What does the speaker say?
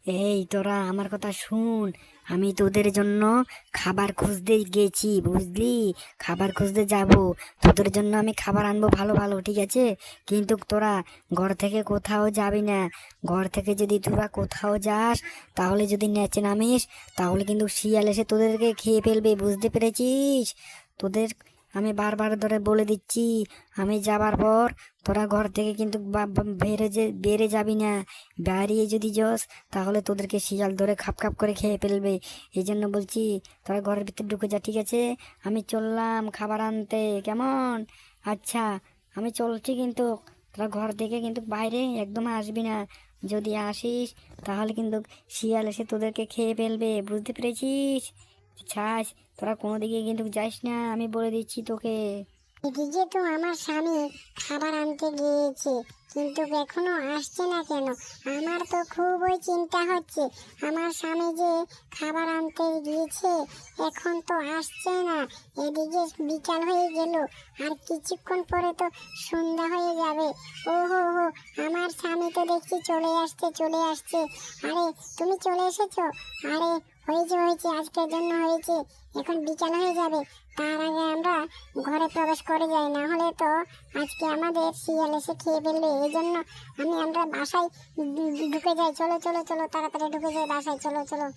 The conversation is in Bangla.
এই তোরা আমার কথা শুন। আমি তোদের জন্য খাবার খুঁজতে গেছি, বুঝলি? খাবার খুঁজতে যাব, তোদের জন্য আমি খাবার আনবো ভালো ভালো, ঠিক আছে? কিন্তু তোরা ঘর থেকে কোথাও যাবি না। ঘর থেকে যদি তোরা কোথাও যাস, তাহলে যদি নেচে নামিস, তাহলে কিন্তু শিয়াল এসে তোদেরকে খেয়ে ফেলবে, বুঝতে পেরেছিস? তোদের আমি বারবার ধরে বলে দিচ্ছি, আমি যাবার পর তোরা ঘর থেকে কিন্তু বেড়ে যাবি না। বেরিয়ে যদি যাস, তাহলে তোদেরকে শিয়াল ধরে খাপ খাপ করে খেয়ে ফেলবে। এই জন্য বলছি, তোরা ঘরের ভিতরে ঢুকে যা, ঠিক আছে? আমি চললাম খাবার আনতে, কেমন? আচ্ছা, আমি চলছি, কিন্তু তোরা ঘর থেকে কিন্তু বাইরে একদম আসবি না। যদি আসিস, তাহলে কিন্তু শিয়াল এসে তোদেরকে খেয়ে ফেলবে, বুঝতে পেরেছিস? ছাস, তোরা কোনো দিকে কিন্তু যাস না, আমি বলে দিচ্ছি তোকে। এদিকে তো আমার স্বামী খাবার আনতে গিয়েছে, কিন্তু এখনো আসছে না কেন? আমার তো খুবই চিন্তা হচ্ছে। আমার স্বামী যে খাবার আনতে গিয়েছে, এখন তো আসছে না। এদিকে বিকাল হয়ে গেল, আর কিছুক্ষণ পরে তো সন্ধ্যা হয়ে যাবে। ও হো হো, আমার স্বামী তো দেখছি চলে আসছে চলে আসছে। আরে, তুমি চলে এসেছো? আরে, হয়েছে হয়েছে, আজকের জন্য হয়েছে। এখন বিকাল হয়ে যাবে, তার আগে আমরা ঘরে প্রবেশ করে যাই, না হলে তো আজকে আমাদের শিয়াল এসে খেয়ে ফেলবে। এই জন্য আমরা বাসায় ঢুকে যাই। চলো চলো চলো, তাড়াতাড়ি ঢুকে যাই বাসায়, চলো চলো।